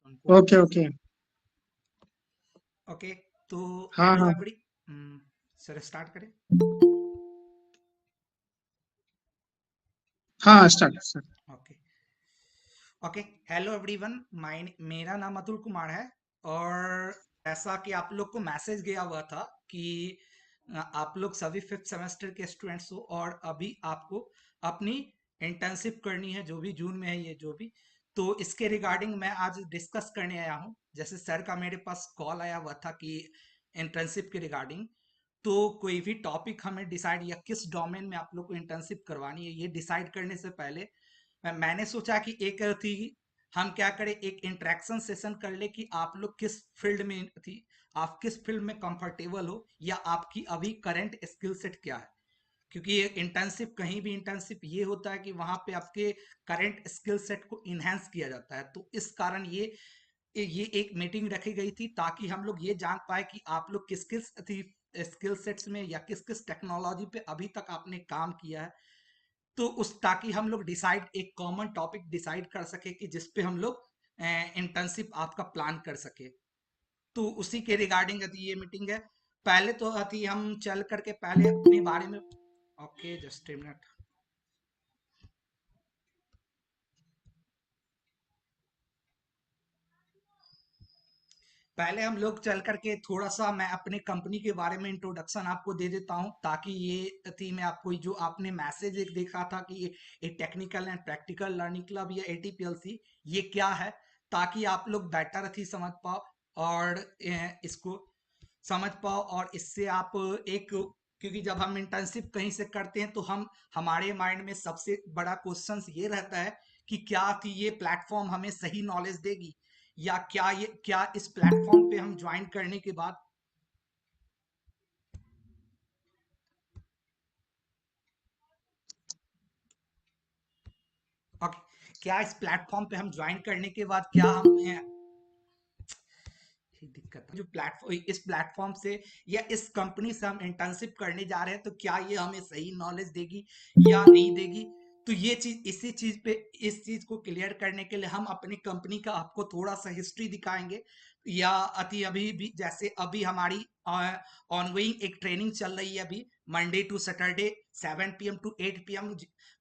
उनको okay okay. Okay. तो हाँ हेलो हाँ। एवरी सर स्टार्ट करें। हाँ start start. Okay okay. Hello everyone, मेरा नाम अतुल कुमार है। और ऐसा कि आप लोग को मैसेज गया हुआ था कि आप लोग सभी फिफ्थ सेमेस्टर के स्टूडेंट्स हो और अभी आपको अपनी इंटर्नशिप करनी है, जो भी जून में है ये जो भी। तो इसके रिगार्डिंग मैं आज डिस्कस करने आया हूँ। जैसे सर का मेरे पास कॉल आया हुआ था कि इंटर्नशिप के रिगार्डिंग, तो कोई भी टॉपिक हमें डिसाइड या किस डोमेन में आप लोग को इंटर्नशिप करवानी है ये डिसाइड करने से पहले मैंने सोचा कि एक थी हम क्या करें, एक इंटरेक्शन सेशन कर ले कि आप लोग किस फील्ड में थी, आप किस फील्ड में कंफर्टेबल हो या आपकी अभी करंट स्किल सेट क्या है। क्योंकि इंटर्नशिप, कहीं भी इंटर्नशिप ये होता है कि वहां पे आपके करंट स्किल सेट को इनहेंस किया जाता है। तो इस कारण ये एक मीटिंग रखी गई थी ताकि हम लोग ये जान पाए कि आप लोग किस किस स्किल सेट्स में या किस किस टेक्नोलॉजी पे अभी तक आपने काम किया है। तो उस ताकि हम लोग डिसाइड एक कॉमन टॉपिक डिसाइड कर सके कि जिस पे हम लोग इंटर्नशिप आपका प्लान कर सके। तो उसी के रिगार्डिंग यदि ये मीटिंग है, पहले तो अति हम चल करके पहले अपने बारे में। Okay just a minute. पहले हम लोग चल करके थोड़ा सा मैं अपने कंपनी के बारे में इंट्रोडक्शन आपको दे देता हूं, ताकि ये थी मैं आपको जो आपने मैसेज एक देखा था कि ये technical and practical learning club या एटीपीएलसी ये क्या है, ताकि आप लोग बेटर थी समझ पाओ और इसको समझ पाओ। और इससे आप एक, क्योंकि जब हम इंटर्नशिप कहीं से करते हैं तो हम हमारे माइंड में सबसे बड़ा क्वेश्चन ये रहता है कि क्या थी ये प्लेटफॉर्म हमें सही नॉलेज देगी, या क्या इस प्लेटफॉर्म पे हम ज्वाइन करने के बाद ओके, क्या इस प्लेटफॉर्म पे हम ज्वाइन करने के बाद क्या हम दिक्कत है जो प्लेटफॉर्म, इस प्लेटफॉर्म से या इस कंपनी से हम इंटर्नशिप करने जा रहे हैं तो क्या ये हमें सही नॉलेज देगी या नहीं देगी। तो ये चीज, इसी चीज पे, इस चीज को क्लियर करने के लिए हम अपनी कंपनी का आपको थोड़ा सा हिस्ट्री दिखाएंगे। या अति अभी भी जैसे अभी हमारी ऑनगोइंग एक ट्रेनिंग चल रही है अभी, Monday to Saturday 7 PM to 8 PM,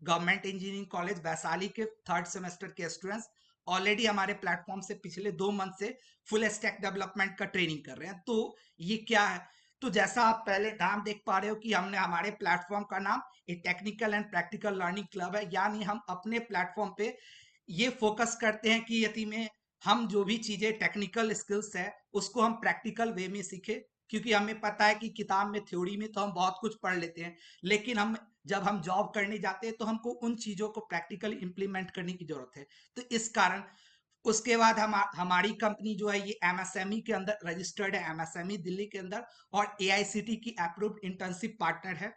government engineering college Vaishali के थर्ड सेमेस्टर के स्टूडेंट्स ऑलरेडी हमारे प्लेटफॉर्म से पिछले 2 मंथ से फुल स्टैक डेवलपमेंट का ट्रेनिंग कर रहे हैं। तो ये क्या है, तो जैसा आप पहले नाम देख पा रहे हो कि हमने हमारे प्लेटफॉर्म का नाम ये technical and practical learning club है। यानी हम अपने प्लेटफॉर्म पे ये फोकस करते हैं कि यदि में हम जो भी चीजें टेक्निकल स्किल्स है उसको हम प्रैक्टिकल वे में सीखे। क्योंकि हमें पता है कि किताब में, थ्योरी में तो हम बहुत कुछ पढ़ लेते हैं, लेकिन हम जब हम जॉब करने जाते हैं तो हमको उन चीजों को प्रैक्टिकली इंप्लीमेंट करने की जरूरत है। तो इस कारण उसके बाद हमारी कंपनी जो है ये एमएसएमई के अंदर रजिस्टर्ड है, एमएसएमई दिल्ली के अंदर, और एआईसीटी की अप्रूव्ड इंटर्नशिप पार्टनर है।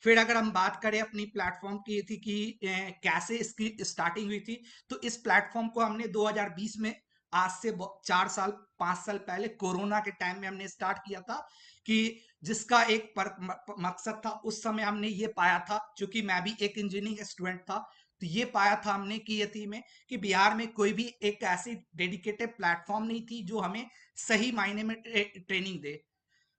फिर अगर हम बात करें अपनी प्लेटफॉर्म की थी कि कैसे इसकी स्टार्टिंग हुई थी, तो इस प्लेटफॉर्म को हमने 2020 में, आज से 4 साल 5 साल पहले कोरोना के टाइम में हमने स्टार्ट किया था। कि जिसका एक मकसद था, उस समय हमने ये पाया था, क्योंकि मैं भी एक इंजीनियरिंग स्टूडेंट था, तो ये पाया था हमने कि यति में कि बिहार में कोई भी एक ऐसी डेडिकेटेड प्लेटफॉर्म नहीं थी जो हमें सही मायने में ट्रेनिंग दे।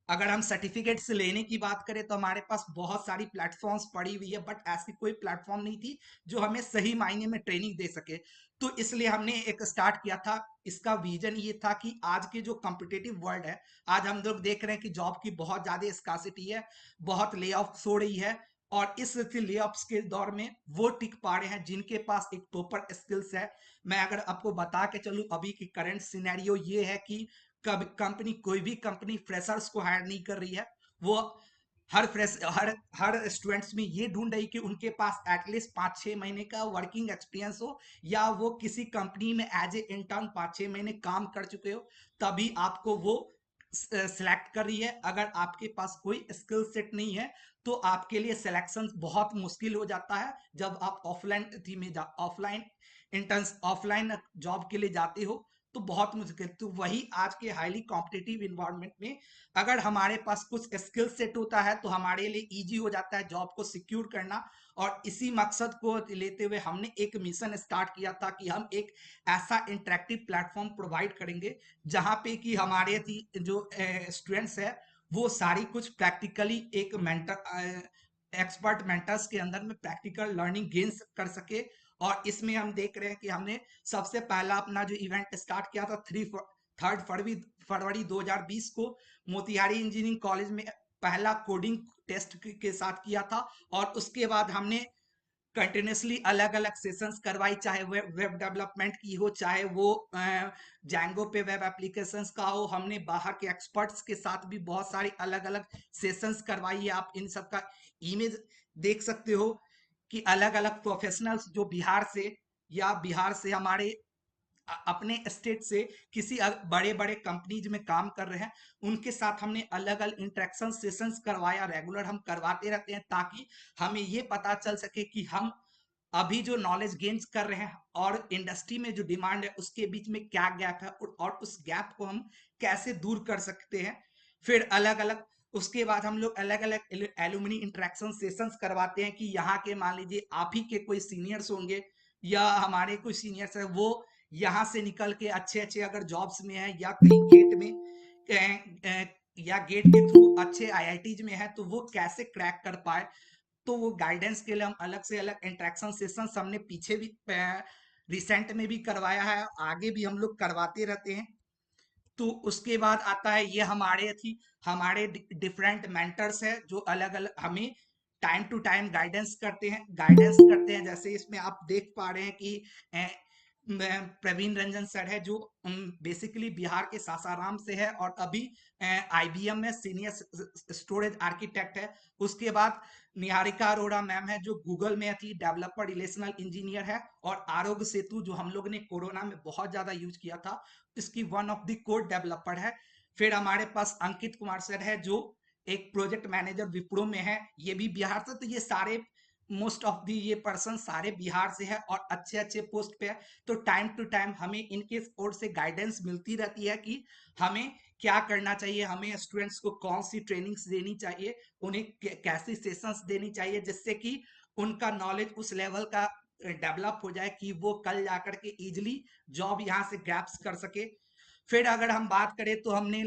अगर हम सर्टिफिकेट से लेने की बात करें तो हमारे पास बहुत सारी प्लेटफॉर्म्स पड़ी हुई है, बट ऐसी कोई प्लेटफॉर्म नहीं थी जो हमें सही मायने में ट्रेनिंग दे सके। तो इसलिए हमने एक स्टार्ट किया था। इसका विजन ये था कि आज के जो कॉम्पिटेटिव वर्ल्ड है, आज हम लोग देख रहे हैं कि जॉब की बहुत ज्यादा स्कासिटी है, बहुत ले ऑफ हो रही है। और इस ले ऑफ्स के दौर में वो टिक पा रहे हैं जिनके पास एक प्रॉपर स्किल्स है। मैं अगर आपको बता के चलूं, अभी की करंट सिनेरियो ये है कि कंपनी, कोई भी कंपनी फ्रेशर्स को हायर नहीं कर रही है। वो हर स्टूडेंट्स में ये ढूंढ रही कि उनके पास एटलीस्ट 5-6 महीने का वर्किंग एक्सपीरियंस हो, या वो किसी कंपनी में एज ए इंटर्न 5-6 महीने काम कर चुके हो, तभी आपको वो सिलेक्ट कर रही है। अगर आपके पास कोई स्किल सेट नहीं है तो आपके लिए सिलेक्शन बहुत मुश्किल हो जाता है। जब आप ऑफलाइन थी में ऑफलाइन इंटर्न्स ऑफलाइन जॉब के लिए जाते हो, तो बहुत मुश्किल। तो वही आज के हाईली कॉम्पिटिटिव इन्वायरमेंट में अगर हमारे पास कुछ स्किल सेट होता है तो हमारे लिए इजी हो जाता है जॉब को सिक्योर करना। और इसी मकसद को लेते हुए हमने एक मिशन स्टार्ट किया था कि हम एक ऐसा इंटरेक्टिव प्लेटफॉर्म प्रोवाइड करेंगे जहां पे कि हमारे जो स्टूडेंट्स है वो सारी कुछ प्रैक्टिकली एक मेंटर एक्सपर्ट मेंटर्स के अंदर में प्रैक्टिकल लर्निंग गेन कर सके। और इसमें हम देख रहे हैं कि हमने सबसे पहला अपना जो इवेंट स्टार्ट किया था 3 फरवरी 2020 को मोतिहारी इंजीनियरिंग कॉलेज में पहला कोडिंग टेस्ट के साथ किया था। और उसके बाद हमने कंटिन्यूसली अलग अलग सेशंस करवाई, चाहे वेब डेवलपमेंट की हो, चाहे वो जैंगो पे वेब एप्लीकेशंस का हो। हमने बाहर के एक्सपर्ट्स के साथ भी बहुत सारी अलग अलग सेशंस करवाई है। आप इन सब का इमेज देख सकते हो कि अलग अलग प्रोफेशनल्स जो बिहार से या बिहार से हमारे अपने स्टेट से किसी बड़े बड़े कंपनीज में काम कर रहे हैं उनके साथ हमने अलग अलग इंटरेक्शन सेशंस करवाया। रेगुलर हम करवाते रहते हैं ताकि हमें ये पता चल सके कि हम अभी जो नॉलेज गेन्स कर रहे हैं और इंडस्ट्री में जो डिमांड है उसके बीच में क्या गैप है और उस गैप को हम कैसे दूर कर सकते हैं। फिर अलग अलग उसके बाद हम लोग अलग अलग एलुमनी इंटरेक्शन सेशंस करवाते हैं कि यहाँ के मान लीजिए आप ही के कोई सीनियर्स होंगे या हमारे कोई सीनियर्स है वो यहाँ से निकल के अच्छे अच्छे अगर जॉब्स में है या कहीं गेट में या गेट के थ्रू अच्छे आईआईटीज में है तो वो कैसे क्रैक कर पाए। तो वो गाइडेंस के लिए हम अलग से अलग इंटरेक्शन सेशंस हमने पीछे भी रिसेंट में भी करवाया है, आगे भी हम लोग करवाते रहते हैं। तो उसके बाद आता है ये हमारे डिफरेंट मेंटर्स है जो अलग अलग हमें टाइम टू टाइम गाइडेंस करते हैं। जैसे इसमें आप देख पा रहे हैं कि अ, प्रवीण रंजन सर है जो बेसिकली बिहार के सासाराम से है और अभी आईबीएम में सीनियर स्टोरेज आर्किटेक्ट है। उसके बाद निहारिका अरोड़ा मैम है जो गूगल में थी डेवलपर रिलेशनल इंजीनियर है। और आरोग्य सेतु जो हम लोग ने कोरोना में बहुत ज्यादा यूज किया था, इसकी one of the code developer है। फिर हमारे पास अंकित कुमार सर है जो एक प्रोजेक्ट मैनेजर विप्रो में है, ये भी बिहार से। तो ये सारे मोस्ट ऑफ दी ये पर्सन सारे बिहार से है और अच्छे अच्छे पोस्ट पे है। तो टाइम टू टाइम हमें इनके ओर से गाइडेंस मिलती रहती है कि हमें क्या करना चाहिए, हमें स्टूडेंट्स को कौन सी ट्रेनिंग्स देनी चाहिए, उन्हें कैसी सेशंस देनी चाहिए जिससे कि उनका नॉलेज उस लेवल का डेवलप हो जाए कि वो कल जाकर के इजिली जॉब यहाँ से ग्रैप्स कर सके। फिर अगर हम बात करें तो हमने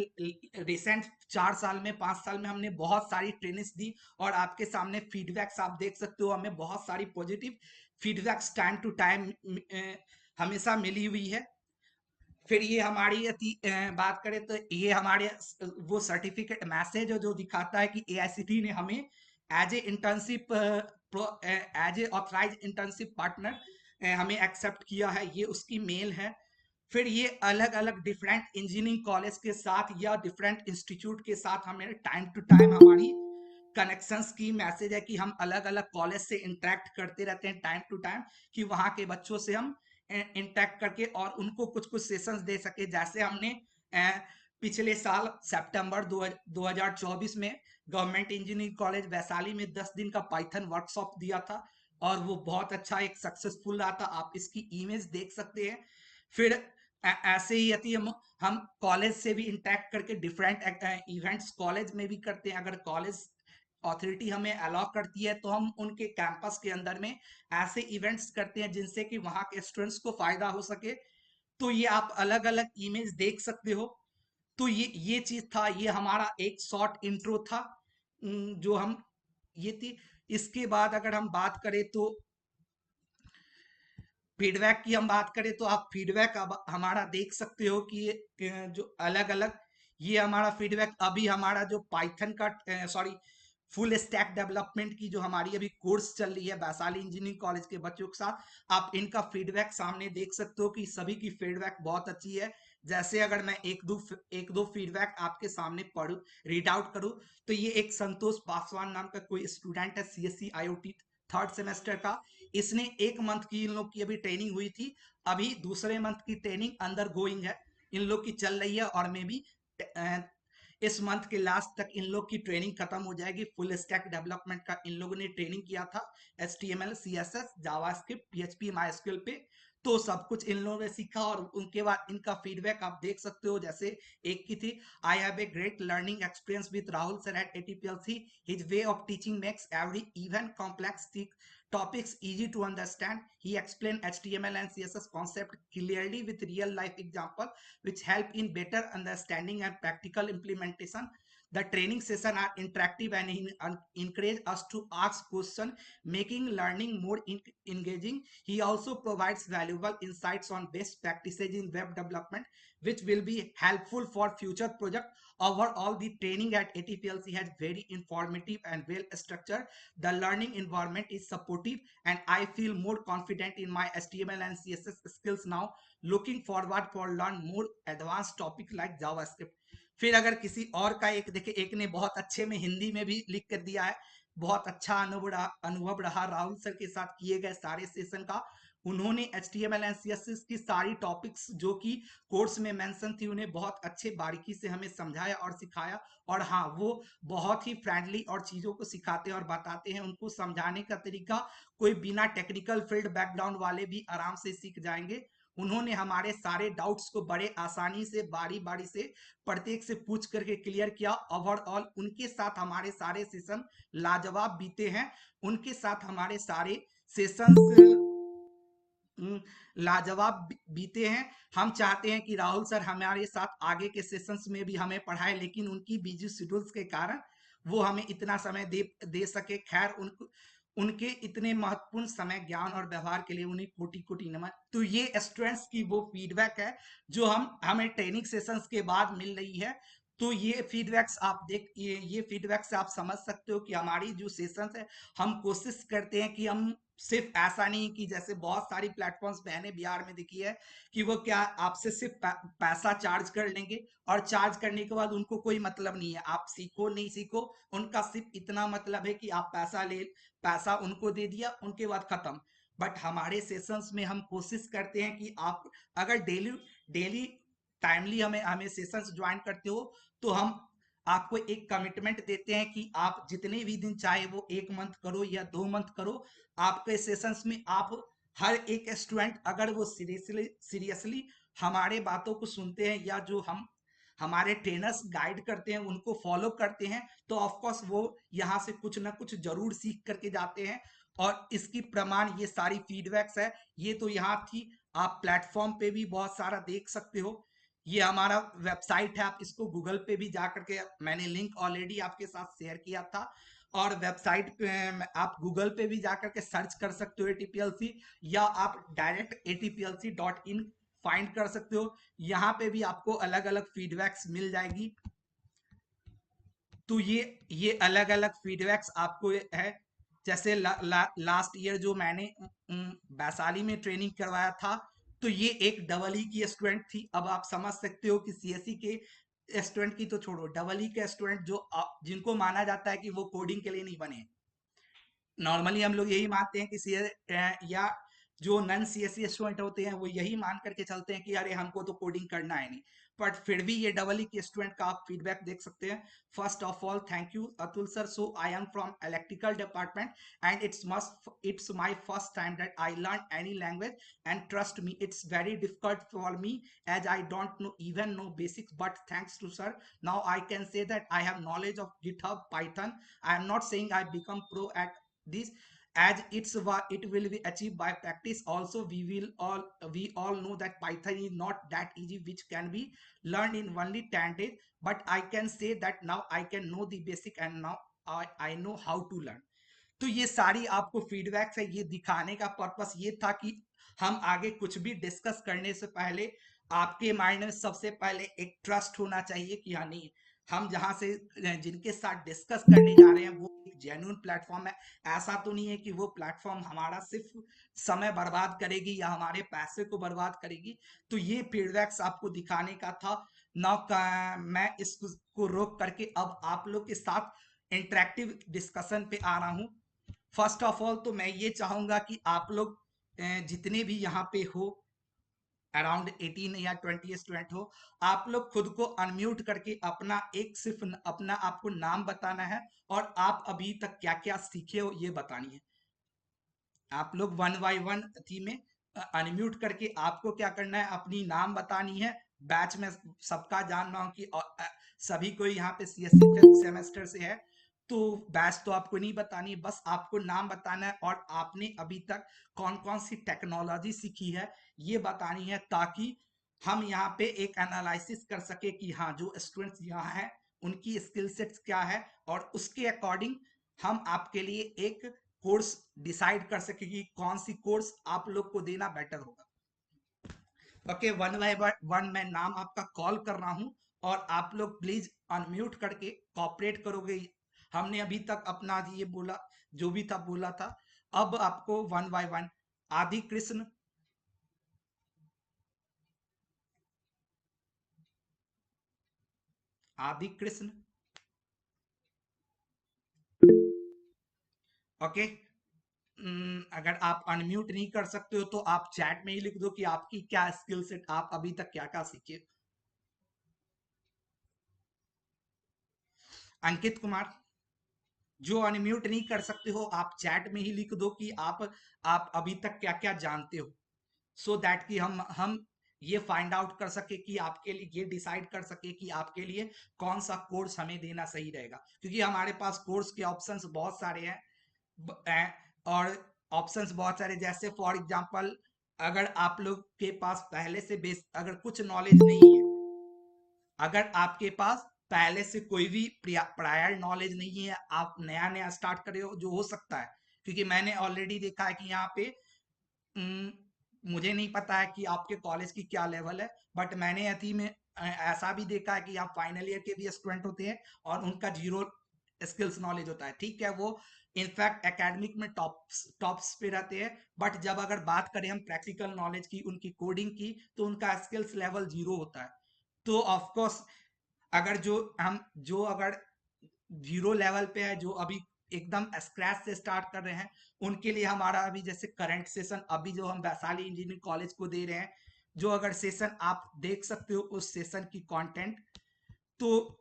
रिसेंट 4 साल में 5 साल में हमने बहुत सारी ट्रेनिंग्स दी और आपके सामने फीडबैक्स आप देख सकते हो। हमें बहुत सारी positive feedbacks time to time हमेशा मिली हुई है। फिर ये हमारी बात करें तो ये हमारे वो सर्टिफिकेट मैसेज जो दिखाता है कि एआईसीटी ने हमें as a internship as a authorise internship partner हमें एक्सेप्ट किया है, ये उसकी मेल है। फिर ये अलग अलग डिफरेंट इंजीनियरिंग कॉलेज के साथ या डिफरेंट इंस्टीट्यूट के साथ हमें टाइम टू टाइम हमारी कनेक्शंस की मैसेज है कि हम अलग अलग कॉलेज से इंटरेक्ट करते रहते हैं टाइम टू टाइम कि वहाँ के बच्चों से हम इंटरेक्ट करके और उनको कुछ कुछ सेशंस दे सके। जैसे हमने पिछले साल सितंबर 2024 में गवर्नमेंट इंजीनियरिंग कॉलेज वैशाली में 10 दिन का पाइथन वर्कशॉप दिया था और वो बहुत अच्छा एक सक्सेसफुल रहा था, आप इसकी इमेज देख सकते हैं। फिर ऐसे ही यदि हम कॉलेज से भी इंटरेक्ट करके डिफरेंट इवेंट्स कॉलेज में भी करते हैं। अगर कॉलेज अथॉरिटी हमें अलाउ करती है तो हम उनके कैंपस के अंदर में ऐसे इवेंट्स करते हैं जिनसे कि वहां के स्टूडेंट्स को फायदा हो सके। तो ये आप अलग अलग इमेज देख सकते हो। तो ये चीज था, ये हमारा एक शॉर्ट इंट्रो था जो हम ये थी। इसके बाद अगर हम बात करें तो फीडबैक की हम बात करें तो आप फीडबैक अब हमारा देख सकते हो कि जो अलग अलग ये हमारा फीडबैक अभी हमारा जो पाइथन का सॉरी फुल स्टैक डेवलपमेंट की जो हमारी अभी कोर्स चल रही है वैशाली इंजीनियरिंग कॉलेज के बच्चों के साथ, आप इनका फीडबैक सामने देख सकते हो कि सभी की फीडबैक बहुत अच्छी है। जैसे अगर मैं एक दो फीडबैक आपके सामने पढ़ू रीड आउट करूं तो ये एक संतोष पासवान नाम का कोई स्टूडेंट है सीएससी आईओटी 3rd सेमेस्टर का। इसने 1 मंथ की इन लोग की अभी ट्रेनिंग हुई थी, अभी दूसरे मंथ की ट्रेनिंग अंडर गोइंग है, इन लोग की चल रही है और मे बी इस मंथ के लास्ट तक इन लोग की ट्रेनिंग खत्म हो जाएगी। फुल स्टैक डेवलपमेंट का इन लोगों ने ट्रेनिंग किया था HTML CSS JavaScript PHP MySQL पे। तो सब कुछ इन लोगों ने सीखा और उनके बाद इनका फीडबैक आप देख सकते हो। जैसे एक की थी, I have a great learning experience with Rahul sir at ATPLC, his way of teaching makes every even complex topics easy to understand. He explained HTML and CSS concept clearly with real life example, which help in better understanding and practical implementation. The training session are interactive and encourage us to ask questions, making learning more engaging. He also provides valuable insights on best practices in web development, which will be helpful for future projects. Overall, the training at ATPLC has very informative and well structured. The learning environment is supportive and I feel more confident in my HTML and CSS skills now. Looking forward for learn more advanced topic like JavaScript. फिर अगर किसी और का एक देखे, एक ने बहुत अच्छे में हिंदी में भी लिख कर दिया है, बहुत अच्छा अनुभव रहा राहुल सर के साथ किए गए सारे सेशन का। उन्होंने HTML एंड CSS की सारी टॉपिक्स जो कि कोर्स में मेंशन थी उन्हें बहुत अच्छे बारीकी से हमें समझाया और सिखाया। और हाँ, वो बहुत ही फ्रेंडली और चीज़ों को सिखाते हैं और बताते हैं। उनको समझाने का तरीका कोई बिना टेक्निकल फील्ड बैकग्राउंड वाले भी आराम से सीख जाएंगे। उन्होंने हमारे सारे डाउट्स को बड़े आसानी से बारी बारी से प्रत्येक से पूछ करके क्लियर किया। ओवरऑल उनके साथ हमारे सारे सेशन लाजवाब बीते हैं। उनके साथ हमारे सारे सेशंस लाजवाब बीते हैं। हम चाहते हैं कि राहुल सर हमारे साथ आगे के सेशंस में भी हमें पढ़ाए, लेकिन उनकी बिजी शेड्यूल्स के कारण वो हमें इतना समय दे सके। खैर, उनके इतने महत्वपूर्ण समय, ज्ञान और व्यवहार के लिए उन्हें कोटि कोटि नमन। तो ये स्टूडेंट्स की वो फीडबैक है जो हमें ट्रेनिंग सेशंस के बाद मिल रही है। तो ये फीडबैक्स आप ये फीडबैक से आप समझ सकते हो कि हमारी जो सेशंस है, हम कोशिश करते हैं कि हम सिर्फ ऐसा नहीं कि जैसे बहुत सारी प्लेटफॉर्म्स मैंने बिहार में देखी है कि वो क्या आपसे सिर्फ पैसा चार्ज कर लेंगे और चार्ज करने के बाद उनको कोई मतलब नहीं है, आप सीखो नहीं सीखो, उनका सिर्फ इतना मतलब है कि आप पैसा उनको दे दिया, उनके बाद खत्म। बट हमारे सेशंस में हम कोशिश करते हैं कि आप अगर डेली डेली टाइमली हमें हमें सेशंस ज्वाइन करते हो तो हम आपको एक कमिटमेंट देते हैं कि आप जितने भी दिन चाहे वो 1 मंथ करो या 2 मंथ करो, आपके सेशंस में आप हर एक स्टूडेंट अगर वो सीरियसली हमारे बातों को सुनते हैं या जो हम हमारे ट्रेनर्स गाइड करते हैं उनको फॉलो करते हैं, तो ऑफ कोर्स वो यहाँ से कुछ ना कुछ जरूर सीख करके जाते हैं। और इसकी प्रमाण ये सारी फीडबैक्स है। ये तो यहाँ थी, आप प्लेटफॉर्म पे भी बहुत सारा देख सकते हो। ये हमारा वेबसाइट है, आप इसको गूगल पे भी जा करके, मैंने लिंक ऑलरेडी आपके साथ शेयर किया था। और वेबसाइट पे आप गूगल पे भी जा करके सर्च कर सकते हो एटीपीएलसी, या आप डायरेक्ट atplc.in फाइंड कर सकते हो। यहाँ पे भी आपको अलग अलग फीडबैक्स मिल जाएगी। तो ये अलग अलग फीडबैक्स आपको है। जैसे लास्ट ईयर जो मैंने वैशाली में ट्रेनिंग करवाया था, तो ये एक डबल ई की स्टूडेंट थी। अब आप समझ सकते हो कि सीएससी के स्टूडेंट की तो छोड़ो, डबल ई के स्टूडेंट जो जिनको माना जाता है कि वो कोडिंग के लिए नहीं बने। नॉर्मली हम लोग यही मानते हैं कि सी या जो नन सीएससी स्टूडेंट होते हैं वो यही मान करके चलते हैं कि अरे हमको तो कोडिंग करना है नहीं। बट फिर भी ये डबल ई के स्टूडेंट का आप फीडबैक देख सकते हैं। First of all thank you Atul sir, so I am from electrical department and it's my first time that I learn any language and trust me it's very difficult for me as I don't know even know basics, but thanks to sir now I can say that I have knowledge of GitHub, Python. I am not saying I become pro at this, as it will be achieved by practice. Also we all know that Python is not that easy, which can be learned in only 10 days, but I can say that now I can know the basic and now I know how to learn. तो ये सारी आपको feedbacks है। ये दिखाने का purpose ये था कि हम आगे कुछ भी डिस्कस करने से पहले आपके माइंड में सबसे पहले एक ट्रस्ट होना चाहिए कि हाँ नहीं, हम जहां से जिनके साथ डिस्कस करने जा रहे हैं वो एक जेन्युइन प्लेटफॉर्म है। ऐसा तो नहीं है कि वो प्लेटफॉर्म हमारा सिर्फ समय बर्बाद करेगी या हमारे पैसे को बर्बाद करेगी। तो ये फीडबैक्स आपको दिखाने का था ना। मैं इसको रोक करके अब आप लोग के साथ इंटरेक्टिव डिस्कशन पे आ रहा हूँ। फर्स्ट ऑफ ऑल तो मैं ये चाहूंगा कि आप लोग जितने भी यहाँ पे हो, अराउंड 18 या 20 स्टूडेंट हो, आप लोग खुद को अनम्यूट करके अपना एक सिर्फ अपना आपको नाम बताना है और आप अभी तक क्या क्या सीखे हो ये बतानी है। आप लोग वन बाय वन थी में अनम्यूट करके आपको क्या करना है, अपनी नाम बतानी है। बैच में सबका जानना हो कि सभी कोई यहाँ पे सीएससी फिफ्थ सेमेस्टर से है, तो बैच तो आपको नहीं बतानी, बस आपको नाम बताना है और आपने अभी तक कौन कौन सी टेक्नोलॉजी सीखी है ये बतानी है, ताकि हम यहाँ पे एक एनालिसिस कर सके कि हाँ जो स्टूडेंट्स यहाँ हैं उनकी स्किल सेट्स क्या है, और उसके अकॉर्डिंग हम आपके लिए एक कोर्स डिसाइड कर सके कि कौन सी कोर्स आप लोग को देना बेटर होगा। ओके, वन बाय वन मैं नाम आपका कॉल कर रहा हूं और आप लोग प्लीज अनम्यूट करके कॉपरेट करोगे। हमने अभी तक अपना ये बोला, जो भी था बोला था। अब आपको वन बाय वन, आदि कृष्ण, आदि कृष्ण, ओके। अगर आप अनम्यूट नहीं कर सकते हो तो आप चैट में ही लिख दो कि आपकी क्या स्किल सेट, आप अभी तक क्या क्या सीखे। अंकित कुमार, जो अनम्यूट नहीं कर सकते हो आप चैट में ही लिख दो कि आप अभी तक क्या क्या जानते हो, सो दैट कि हम ये फाइंड आउट कर सके कि आपके लिए ये डिसाइड कर सके कि आपके लिए कौन सा कोर्स हमें देना सही रहेगा, क्योंकि हमारे पास कोर्स के ऑप्शंस बहुत सारे हैं। और ऑप्शंस बहुत सारे, जैसे फॉर एग्जांपल अगर आप लोग के पास पहले से बेस अगर कुछ नॉलेज नहीं है, अगर आपके पास पहले से कोई भी प्रायर नॉलेज नहीं है, आप नया नया स्टार्ट कर रहे हो, जो हो सकता है, क्योंकि मैंने ऑलरेडी देखा है कि यहाँ पे उम, मुझे नहीं पता है कि आपके कॉलेज की क्या लेवल है, बट मैंने अति में ऐसा भी देखा है कि आप फाइनल ईयर के भी स्टूडेंट होते हैं और उनका जीरो स्किल्स नॉलेज होता है। ठीक है, वो इनफैक्ट एकेडमिक में टॉप्स पे रहते हैं, बट जब अगर बात करें हम प्रैक्टिकल नॉलेज की, उनकी कोडिंग की, तो उनका स्किल्स लेवल जीरो होता है। तो ऑफ कोर्स अगर जो अगर जीरो लेवल पे है, जो अभी एकदम स्क्रैच से स्टार्ट कर रहे हैं, उनके लिए हमारा अभी जैसे करंट सेशन अभी जो हम वैशाली इंजीनियरिंग कॉलेज को दे रहे हैं, जो अगर सेशन आप देख सकते हो उस सेशन की कंटेंट, तो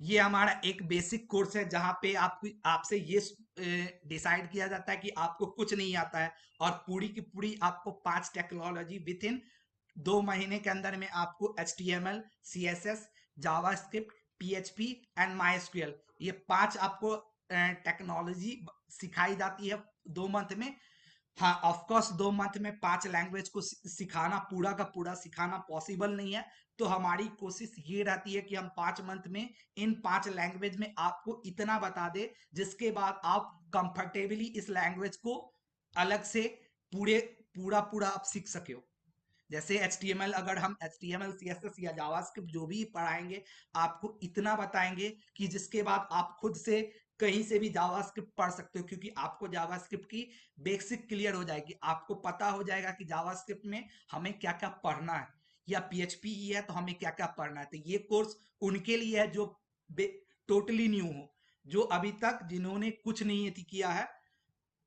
ये हमारा एक बेसिक कोर्स है जहां पे आपसे ये डिसाइड किया जाता है कि आपको कुछ नहीं आता है, और पूरी की पूरी आपको 5 टेक्नोलॉजी विद इन 2 महीने के अंदर में आपको HTML, CSS, JavaScript, PHP and MySQL, ये 5 आपको टेक्नोलॉजी सिखाई जाती है 2 मंथ में। हाँ, ऑफ कोर्स 2 मंथ में 5 लैंग्वेज को सिखाना, पूरा का पूरा सिखाना पॉसिबल नहीं है, तो हमारी कोशिश ये रहती है कि हम 5 मंथ में इन 5 लैंग्वेज में आपको इतना बता दे जिसके बाद आप कंफर्टेबली इस लैंग्वेज को अलग से पूरे पूरा पूरा आप सीख सके हो। जैसे HTML, अगर हम HTML, CSS या जावास्क्रिप्ट जो भी पढ़ाएंगे, आपको इतना बताएंगे कि जिसके बाद आप खुद से कहीं से भी जावास्क्रिप्ट पढ़ सकते हो, क्योंकि आपको जावास्क्रिप्ट की बेसिक क्लियर हो जाएगी, आपको पता हो जाएगा कि जावास्क्रिप्ट में हमें क्या क्या पढ़ना है, या PHP ही है तो हमें क्या क्या पढ़ना है। तो ये कोर्स उनके लिए है जो टोटली न्यू हो, जो अभी तक जिन्होंने कुछ नहीं किया है,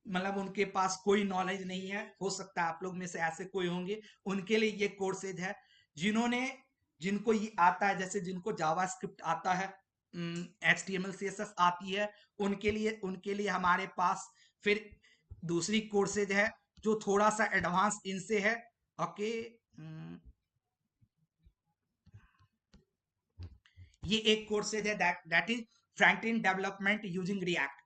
मतलब उनके पास कोई नॉलेज नहीं है, हो सकता है आप लोग में से ऐसे कोई होंगे, उनके लिए ये कोर्सेज है। जिन्होंने जिनको ये आता है, जैसे जिनको जावास्क्रिप्ट आता है, HTML CSS आती है, उनके लिए हमारे पास फिर दूसरी कोर्सेज है जो थोड़ा सा एडवांस इनसे है। ओके, ये एक कोर्सेज है that is front end development using react,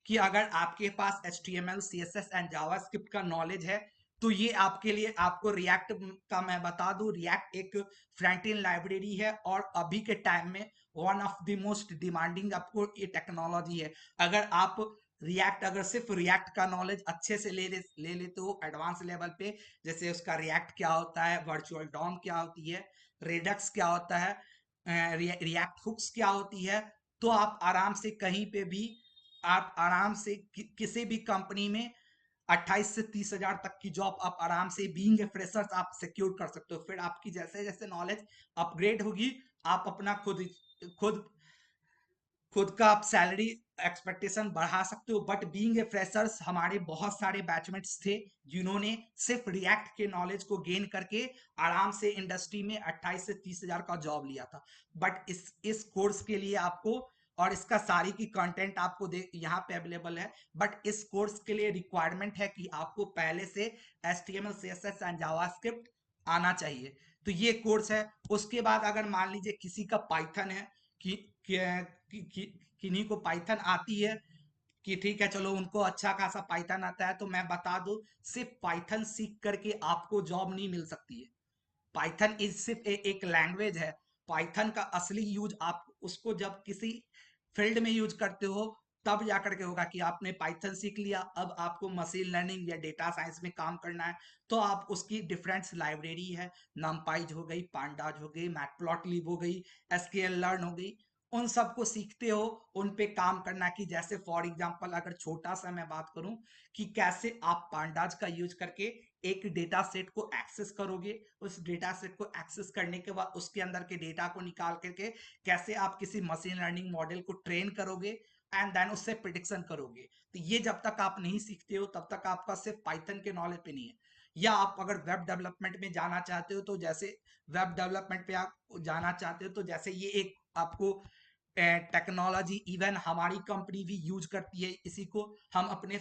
कि अगर आपके पास HTML, CSS एंड जावास्क्रिप्ट का नॉलेज है, तो ये आपके लिए, आपको रिएक्ट का मैं बता दूं, रिएक्ट एक फ्रंट एंड लाइब्रेरी है और अभी के टाइम में one of the most demanding आपको ये टेक्नोलॉजी है। अगर आप रिएक्ट, अगर सिर्फ रिएक्ट का नॉलेज अच्छे से ले लेते हो एडवांस लेवल पे, जैसे उसका रिएक्ट क्या होता है, वर्चुअल डॉम क्या होती है, रेडक्स क्या होता है, रिएक्ट हुक्स क्या होती है, तो आप आराम से कहीं पे भी, आप आराम से किसी भी कंपनी में 28 से 30 हजार तक की जॉब आप आराम से बीइंग ए फ्रेशर्स आप सिक्योर कर सकते हो। फिर आपकी जैसे जैसे नॉलेज अपग्रेड होगी, आप अपना खुद खुद का आप सैलरी एक्सपेक्टेशन बढ़ा सकते हो। बट बीइंग ए फ्रेशर्स हमारे बहुत सारे बैचमेट्स थे जिन्होंने सिर्फ रिएक्ट के नॉलेज को गेन करके आराम से इंडस्ट्री में 28 से 30 हजार का जॉब लिया था। बट इस कोर्स के लिए आपको और इसका सारी की कंटेंट आपको दे यहाँ पे अवेलेबल है। बट इस कोर्स के लिए रिक्वायरमेंट है कि आपको पहले से HTML CSS एंड जावास्क्रिप्ट आना चाहिए। तो ये कोर्स है। उसके बाद अगर मान लीजिए किसी का पाइथन है कि, किन्हीं को पाइथन आती है कि ठीक है चलो उनको अच्छा खासा पाइथन आता है, तो मैं बता दूं सिर्फ पाइथन सीख करके आपको जॉब नहीं मिल सकती है। पाइथन इज सिर्फ एक लैंग्वेज है। पाइथन का असली यूज आप उसको जब किसी फील्ड में यूज करते हो तब जाकर के होगा कि आपने पाइथन सीख लिया, अब आपको मशीन लर्निंग या डेटा साइंस में काम करना है, तो आप उसकी डिफरेंट लाइब्रेरी है, नमपाइज हो गई, पांडाज हो गई, मैटप्लॉटलिब हो गई, एसक्यूएल लर्न हो गई, उन सबको सीखते हो, उन पे काम करना। कि जैसे फॉर एग्जांपल अगर छोटा सा मैं बात करूं कि कैसे आप पांडाज का यूज करके एक डेटा सेट को एक्सेस करोगे, उस डेटा सेट को एक्सेस करने के बाद उसके अंदर के डेटा को निकाल करके कैसे आप किसी मशीन लर्निंग मॉडल को ट्रेन करोगे एंड देन उससे प्रिडिक्शन करोगे। तो ये जब तक आप नहीं सीखते हो तब तक आपका सिर्फ पाइथन के नॉलेज पे नहीं है। या आप अगर वेब डेवलपमेंट में जाना चाहते हो, तो जैसे वेब डेवलपमेंट पे आप जाना चाहते हो, तो जैसे ये एक आपको टेक्नोलॉजी इवन हमारी कंपनी भी यूज करती है इसी को। हम अपने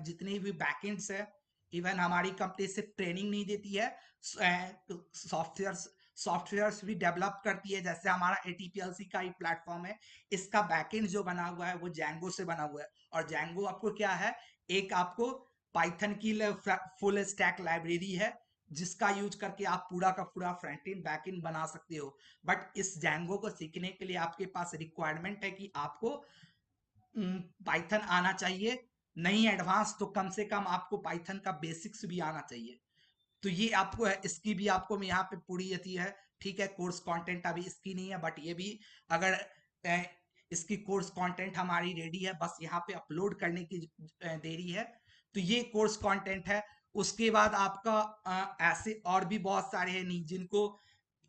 जितने भी बैकएंड्स है, इवन हमारी कंपनी सिर्फ ट्रेनिंग नहीं देती है, सॉफ्टवेयर सॉफ्टवेयर्स भी डेवलप करती है। जैसे हमारा ATPLC का एक प्लेटफॉर्म है, इसका बैकएंड जो बना हुआ है वो जैंगो से बना हुआ है। और जैंगो आपको क्या है, एक आपको पाइथन की फुल स्टैक लाइब्रेरी है जिसका यूज करके आप पूरा का पूरा फ्रंट एंड बैक एंड बना सकते हो। बट इस जैंगो को सीखने के लिए आपके पास रिक्वायरमेंट है कि आपको पाइथन आना चाहिए, नहीं एडवांस तो कम से कम आपको पाइथन का बेसिक्स भी आना चाहिए। तो ये आपको है, इसकी भी आपको मैं यहाँ पे पूरी यही है। ठीक है, कोर्स कंटेंट अभी इसकी नहीं है, बट ये भी अगर इसकी कोर्स कंटेंट हमारी रेडी है, बस यहाँ पे अपलोड करने की देरी है। तो ये कोर्स कंटेंट है। उसके बाद आपका ऐसे और भी बहुत सारे हैं नहीं जिनको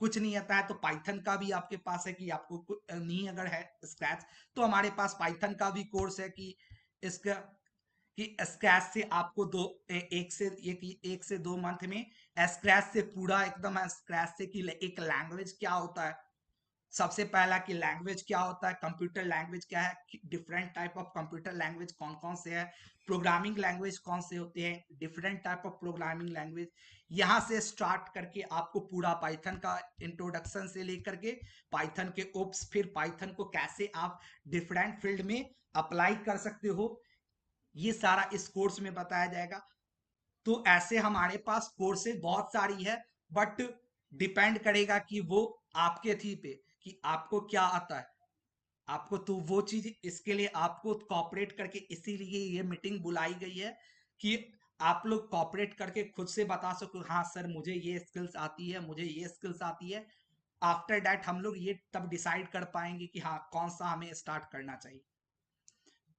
कुछ नहीं आता है, तो पाइथन का भी आपके पास है कि आपको नहीं अगर है स्क्रैच, तो हमारे पास पाइथन का भी कोर्स है कि इसका कि स्क्रैच से आपको एक से 2 मंथ में स्क्रैच से पूरा एकदम स्क्रैच से कि एक लैंग्वेज क्या होता है। सबसे पहला कि लैंग्वेज क्या होता है, कंप्यूटर लैंग्वेज क्या है, different type of computer language कौन कौन से है, प्रोग्रामिंग लैंग्वेज कौन से होते हैं, different type of programming language. यहाँ से स्टार्ट करके आपको पूरा पाइथन का इंट्रोडक्शन से लेकर के पाइथन के ओप्स, फिर पाइथन को कैसे आप डिफरेंट फील्ड में अप्लाई कर सकते हो, ये सारा इस कोर्स में बताया जाएगा। तो ऐसे हमारे पास कोर्सेज बहुत सारी है, बट डिपेंड करेगा कि वो आपके थी पे कि आपको क्या आता है। आपको तो वो चीज, इसके लिए आपको कॉपरेट करके इसीलिए ये मीटिंग बुलाई गई है कि आप लोग कॉपरेट करके खुद से बता सको, हाँ सर मुझे ये स्किल्स आती है, मुझे ये स्किल्स आती है। आफ्टर दैट हम लोग ये तब डिसाइड कर पाएंगे कि हाँ कौन सा हमें स्टार्ट करना चाहिए।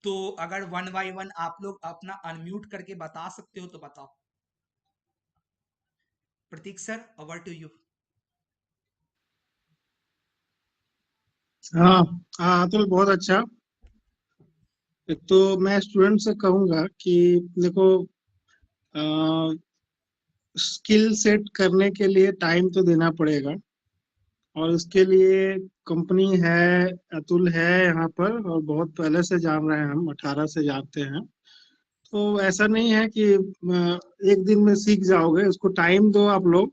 तो अगर वन बाय वन आप लोग अपना अनम्यूट करके बता सकते हो तो बताओ। प्रतीक सर, ओवर टू यू। हाँ हाँ अतुल, बहुत अच्छा। एक तो मैं स्टूडेंट से कहूंगा कि देखो, स्किल सेट करने के लिए टाइम तो देना पड़ेगा, और इसके लिए कंपनी है, अतुल है यहाँ पर, और बहुत पहले से जान रहे हैं, हम 18 से जानते हैं। तो ऐसा नहीं है कि एक दिन में सीख जाओगे, उसको टाइम दो आप लोग।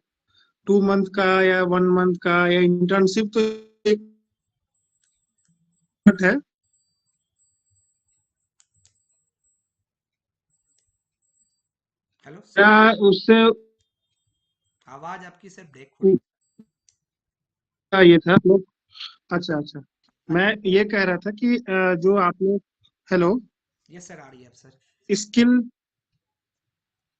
2 मंथ का या 1 मंथ का या इंटर्नशिप तो एक है। हेलो क्या सर, उससे आवाज आपकी सर ब्रेक हो रही ये था लोग। अच्छा अच्छा, है। हाँ मैं ये कह रहा था कि जो आप लोग, हेलो, जी, यस सर, आ रही है अब सर। स्किल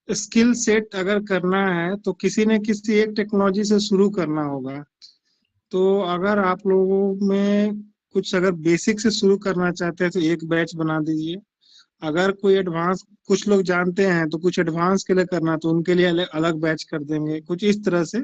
स्किल सेट अगर करना है तो किसी न किसी एक टेक्नोलॉजी से शुरू करना होगा। तो अगर आप लोगों में कुछ अगर बेसिक से शुरू करना चाहते हैं तो एक बैच बना दीजिए। अगर कोई एडवांस, कुछ लोग जानते हैं तो कुछ एडवांस के लिए करना तो उनके लिए अलग अलग बैच कर देंगे, कुछ इस तरह से।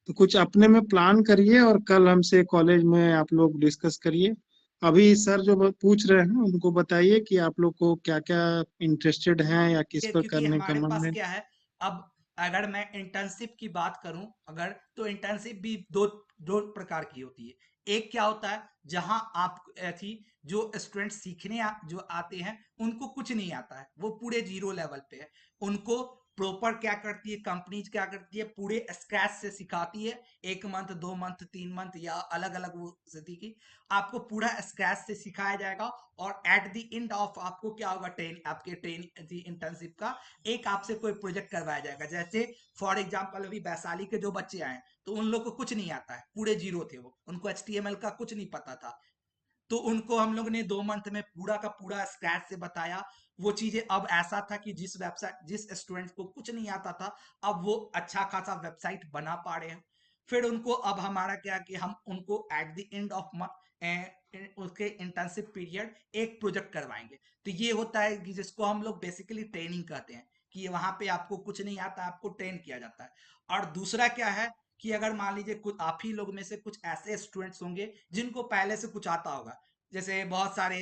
तो कुछ अपने में प्लान करिए और कल हमसे कॉलेज में आप लोग डिस्कस करिए। अभी सर जो पूछ रहे हैं उनको बताइए कि आप लोग को क्या क्या इंटरेस्टेड हैं या किस पर क्योंकि करने का हमारे मन पास है। क्या है, अब अगर मैं इंटर्नशिप की बात करूं, अगर तो इंटर्नशिप भी दो दो प्रकार की होती है। एक क्या होता है जहां आप थी जो स्टूडेंट सीखने जो आते हैं उनको कुछ नहीं आता है, वो पूरे जीरो लेवल पे है। उनको प्रॉपर क्या करती है कंपनीज, क्या करती है पूरे स्क्रैच से सिखाती है, 1 मंथ 2 मंथ 3 मंथ या अलग अलग वो स्थिति की आपको पूरा स्क्रैच से सिखाया जाएगा। और एट द एंड ऑफ आपको क्या होगा, आपके ट्रेनिंग इंटर्नशिप का एक आपसे कोई प्रोजेक्ट करवाया जाएगा। जैसे फॉर एग्जांपल अभी वैशाली के जो बच्चे आए तो उन लोग को कुछ नहीं आता है, पूरे जीरो थे वो, उनको HTML का कुछ नहीं पता था। तो उनको हम लोग ने 2 मंथ में पूरा का पूरा स्क्रैच से बताया। वो चीजें अब ऐसा था कि जिस स्टूडेंट को कुछ नहीं आता था, अब वो अच्छा खासा वेबसाइट बना पा रहे हैं। फिर उनको अब हमारा क्या कि हम उनको एट द एंड ऑफ उसके इंटर्नशिप पीरियड एक प्रोजेक्ट करवाएंगे। तो ये होता है कि जिसको हम लोग बेसिकली ट्रेनिंग कहते हैं, कि वहां पे आपको कुछ नहीं आता, आपको ट्रेन किया जाता है। और दूसरा क्या है कि अगर मान लीजिए कुछ आप ही लोग में से कुछ ऐसे स्टूडेंट्स होंगे जिनको पहले से कुछ आता होगा। जैसे बहुत सारे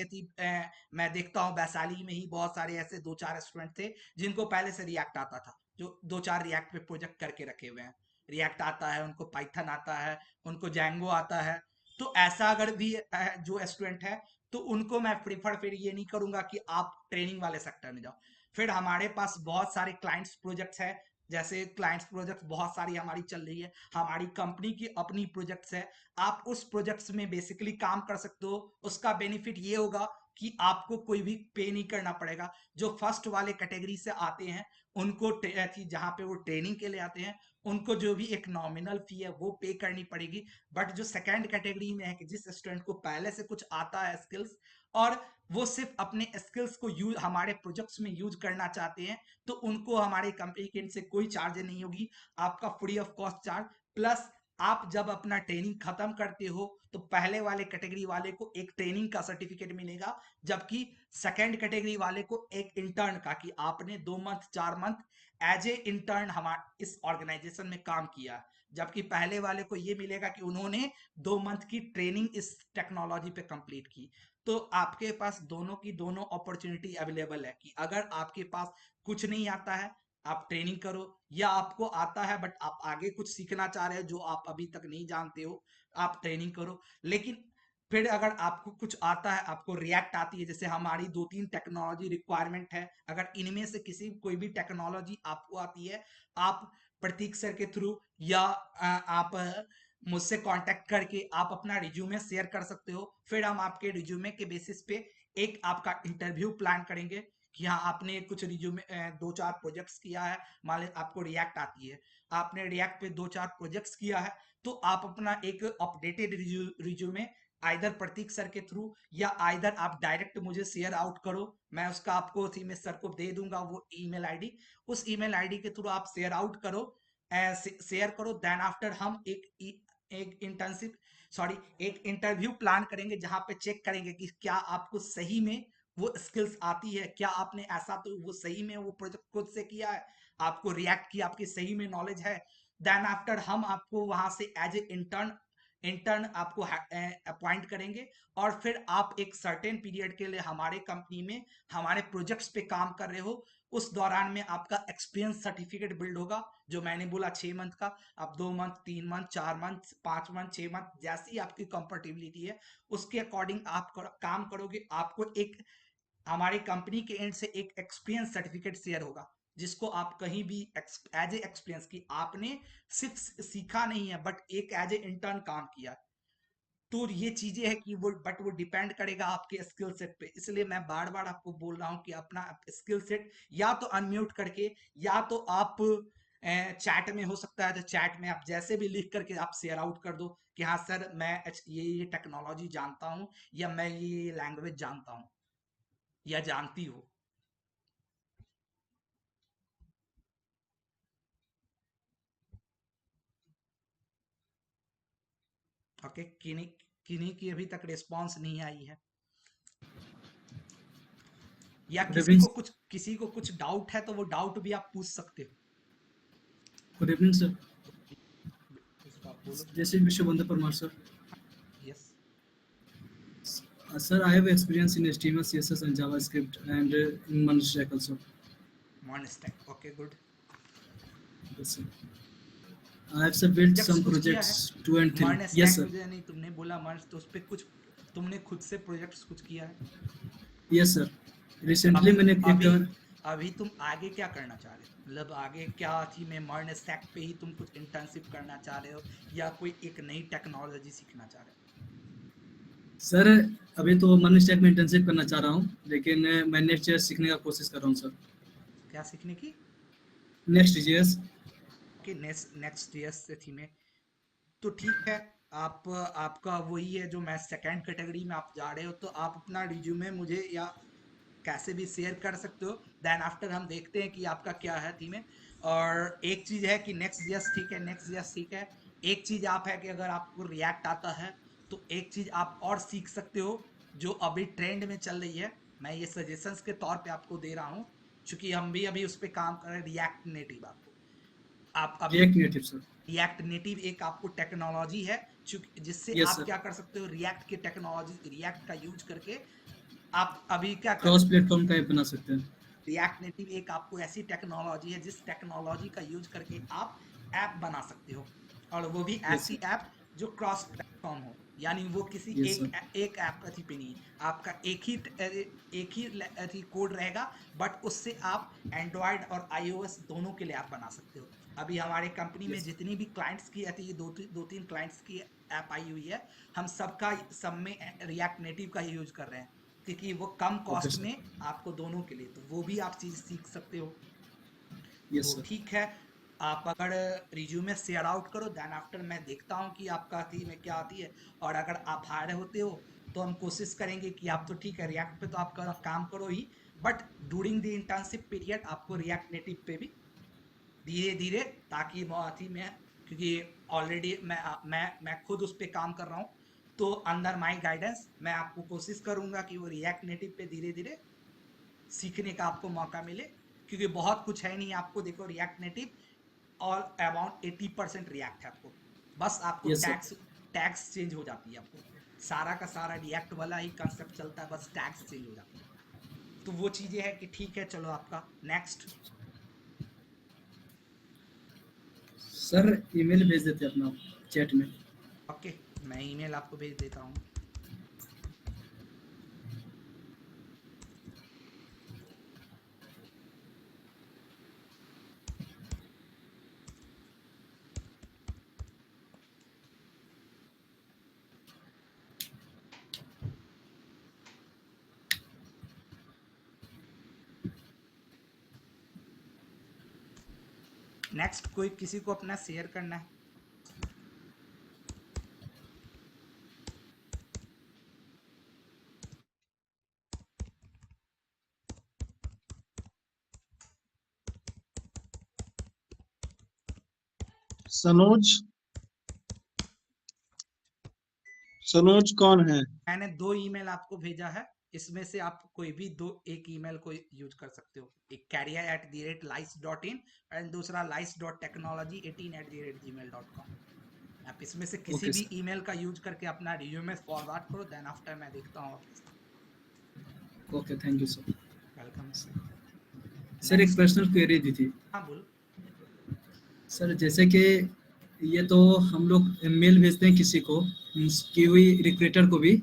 मैं देखता हूँ वैशाली में ही बहुत सारे ऐसे 2 4 स्टूडेंट थे जिनको पहले से रिएक्ट आता था, जो 2 4 रिएक्ट पे प्रोजेक्ट करके रखे हुए हैं। रिएक्ट आता है उनको, पाइथन आता है उनको, जैंगो आता है। तो ऐसा अगर भी जो स्टूडेंट है तो उनको मैं प्रीफर फिर ये नहीं करूंगा कि आप ट्रेनिंग वाले सेक्टर में जाओ। फिर हमारे पास बहुत सारे क्लाइंट्स प्रोजेक्ट्स है। जैसे क्लाइंट्स प्रोजेक्ट बहुत सारी हमारी चल रही है, हमारी कंपनी की अपनी प्रोजेक्ट्स है। आप उस प्रोजेक्ट्स में बेसिकली काम कर सकते हो। उसका बेनिफिट ये होगा कि आपको कोई भी पे नहीं करना पड़ेगा। जो फर्स्ट वाले कैटेगरी से आते हैं उनको जहाँ पे वो ट्रेनिंग के लिए आते हैं उनको जो भी एक नॉमिनल फी है वो पे करनी पड़ेगी। बट जो सेकंड कैटेगरी में है कि जिस स्टूडेंट को पहले से कुछ आता है स्किल्स, और वो सिर्फ अपने स्किल्स को यूज हमारे प्रोजेक्ट्स में यूज करना चाहते हैं, तो उनको हमारे कंपनी के से कोई चार्ज नहीं होगी, आपका free of cost charge. Plus आप जब अपना ट्रेनिंग खत्म करते हो तो पहले वाले कैटेगरी वाले को एक ट्रेनिंग का सर्टिफिकेट मिलेगा, जबकि सेकंड कैटेगरी वाले को एक इंटर्न का, कि आपने 2 month 4 month as a intern हमारे इस ऑर्गेनाइजेशन में काम किया। जबकि पहले वाले को ये मिलेगा कि उन्होंने 2 मंथ की ट्रेनिंग इस टेक्नोलॉजी पे कंप्लीट की। तो आपके पास दोनों की दोनों अपॉर्चुनिटी अवेलेबल है कि अगर आपके पास कुछ नहीं आता है आप ट्रेनिंग करो, या आपको आता है बट आप आगे कुछ सीखना चाह रहे हो जो आप अभी तक नहीं जानते हो, आप ट्रेनिंग करो। लेकिन फिर अगर आपको कुछ आता है, आपको रिएक्ट आती है, जैसे हमारी 2 3 टेक्नोलॉजी रिक्वायरमेंट है, अगर इनमें से किसी कोई भी टेक्नोलॉजी आपको आती है, आप प्रतीक सर के थ्रू या आप मुझसे कांटेक्ट करके आप अपना रिज्यूमे शेयर कर सकते हो। फिर हम आपके रिज्यूमे के बेसिस पे एक आपका इंटरव्यू प्लान करेंगे कि हाँ आपने कुछ रिज्यूमे 2 4 प्रोजेक्ट्स किया है। मान लीजिए आपको रिएक्ट आती है, आपने रिएक्ट पे 2 4 प्रोजेक्ट्स किया है, तो आप अपना एक अपडेटेड रिज्यूमे आइदर प्रतीक सर के थ्रू या आइदर आप डायरेक्ट मुझे शेयर आउट करो, मैं उसका आपको सर को दे दूंगा वो ईमेल आईडी। उस ईमेल आईडी के थ्रू आप शेयर आउट करो, शेयर करो। देन आफ्टर हम एक इंटर्नशिप सॉरी एक इंटरव्यू प्लान करेंगे जहां पे चेक करेंगे कि क्या आपको सही में वो स्किल्स आती है, क्या आपने ऐसा तो वो सही में वो प्रोजेक्ट खुद से किया है, आपको रिएक्ट की आपकी सही में नॉलेज है। देन आफ्टर हम आपको वहां से एज ए इंटर्न आपको अपॉइंट करेंगे। और फिर आप एक सर्टेन पीरियड के लिए हमारे कंपनी में हमारे प्रोजेक्ट्स पे काम कर रहे हो। उस दौरान में आपका एक्सपीरियंस सर्टिफिकेट बिल्ड होगा, जो मैंने बोला 6 मंथ का। आप 2 month 3 month 4 month 5 month 6 month जैसी आपकी कंफर्टेबिलिटी है उसके अकॉर्डिंग आप काम करोगे। आपको एक हमारी कंपनी के एंड से एक एक्सपीरियंस सर्टिफिकेट शेयर होगा, जिसको आप कहीं भी एज ए एक्सपीरियंस की आपने सिर्फ सीखा नहीं है बट एक एज ए इंटर्न काम किया। तो ये चीजें हैं कि वो डिपेंड करेगा आपके स्किल सेट पे। इसलिए मैं बार बार आपको बोल रहा हूँ कि अपना स्किल सेट या तो अनम्यूट करके, या तो आप चैट में हो सकता है तो चैट में आप जैसे भी लिख करके आप शेयर आउट कर दो कि हाँ सर मैं ये टेक्नोलॉजी जानता हूँ, या मैं ये लैंग्वेज जानता हूँ या जानती हूँ। ओके, किन्हीं किन्हीं की अभी तक रिस्पॉन्स नहीं आई है, या गुड इवनिंग। किसी को कुछ डाउट है तो वो डाउट भी आप पूछ सकते हो। Good evening sir. इसको आप बोलो। जैसे विश्व बंदर Parmar sir. Yes. Sir, I have experience in HTML, CSS, and JavaScript, and in Manstack also. मॉन stack, okay good. Yes, sir. I have sir built projects some कुछ किया है? projects 2 and 3. मर्न Yes, स्टैक sir. मुझे नहीं तुमने बोला मर्न, तो उस पे कुछ तुमने खुद से प्रोजेक्ट्स कुछ किया है? Yes, sir. तो Recently मैंने अभी एक अभी तुम आगे क्या करना चाह रहे हो? मतलब आगे क्या थी में मर्न स्टैक पे ही तुम कुछ इंटर्नशिप करना चाह रहे हो या कोई एक नई टेक्नोलॉजी सीखना चाह रहे हो? सर अभी तो मन स्टैक में इंटर्नशिप करना चाह रहा हूँ, लेकिन मैं नेक्स्ट ईयर सीखने का कोशिश कर रहा हूँ सर। क्या सीखने की? Next year. कि नेक्स्ट ईयर से थी में तो ठीक है। आप आपका वही है जो मैं सेकंड कैटेगरी में आप जा रहे हो, तो आप अपना रिज्यूमे मुझे या कैसे भी शेयर कर सकते हो। देन आफ्टर हम देखते हैं कि आपका क्या है थी में। और एक चीज है कि नेक्स्ट जस्ट ठीक है, नेक्स्ट जस्ट ठीक है। एक चीज आप है कि अगर आपको रिएक्ट आता है तो एक चीज आप और सीख सकते हो जो अभी ट्रेंड में चल रही है। मैं ये सजेशंस के तौर पे आपको दे रहा हूँ, क्योंकि हम भी अभी उस पर काम कर रहे हैं। रिएक्ट नेटिव आपको आप अभी react native sir. React native एक आपको टेक्नोलॉजी है जिससे यस आप सर। क्या कर सकते हो, रिएक्ट की टेक्नोलॉजी रिएक्ट का यूज करके आप अभी क्या कर क्रॉस प्लेटफॉर्म टाइप बना सकते हैं। रिएक्ट नेटिव एक आपको ऐसी टेक्नोलॉजी है जिस टेक्नोलॉजी का यूज करके आप ऐप बना सकते हो, और वो भी यस ऐसी सर। ऐप जो क्रॉस प्लेटफॉर्म हो। यानी वो किसी यस सर। एक ऐप अथी पे नहीं, आपका एक ही अथी कोड रहेगा, बट उससे आप एंड्रॉयड और आईओएस दोनों के लिए ऐप बना सकते हो। अभी हमारे कंपनी में यस सर। जितनी भी क्लाइंट्स की अथी दो तीन क्लाइंट्स की ऐप आई हुई है, हम सब में रिएक्ट नेटिव का ही यूज कर रहे हैं, क्योंकि वो कम ओके कॉस्ट सर। में आपको दोनों के लिए, तो वो भी आप चीज़ सीख सकते हो। यस तो सर। ठीक है, आप अगर रिज्यूमे शेयर आउट करो, देन आफ्टर मैं देखता हूँ कि आपका आती में क्या आती है। और अगर आप हायर होते हो तो हम कोशिश करेंगे कि आप तो ठीक है रिएक्ट पे तो आप काम करो ही, but during the internship period आपको रिएक्ट नेटिव पे भी धीरे धीरे, ताकि अथी में, क्योंकि ऑलरेडी मैं खुद उस पर काम कर रहा हूँ, तो अंडर माई गाइडेंस मैं आपको कोशिश करूंगा कि वो रिएक्ट नेटिव पे धीरे धीरे सीखने का आपको मौका मिले। क्योंकि बहुत कुछ है नहीं, आपको देखो react native all about 80% react है आपको, बस आपको यस सर। टैग्स चेंज हो जाती है। आपको सारा का सारा रिएक्ट वाला ही कंसेप्ट चलता है, बस टैग्स चेंज हो जाती है। तो वो चीजें हैं कि ठीक है, चलो आपका नेक्स्ट। सर ईमेल भेज देते अपना चैट में। ओके, मैं ईमेल आपको भेज देता हूँ। नेक्स्ट कोई किसी को अपना शेयर करना है? सनोज, सनोज कौन है? मैंने 2 ईमेल आपको भेजा है, इसमें से आप कोई भी एक ईमेल को यूज कर सकते हो। एक career@lice.in एंड दूसरा lice.technology18@gmail.com। आप इसमें से किसी ओके भी सर। ईमेल का यूज करके अपना रिज्यूमे फॉरवर्ड करो, देन आफ्टर मैं देखता हूँ। Okay, thank you sir. Welcome. Sir एक नेक्स्ट। पर्सनल क्वेरी दी थी हाँ बोलो। सर, जैसे कि ये तो हम लोग मेल भेजते हैं किसी को, की हुई रिक्रूटर को भी,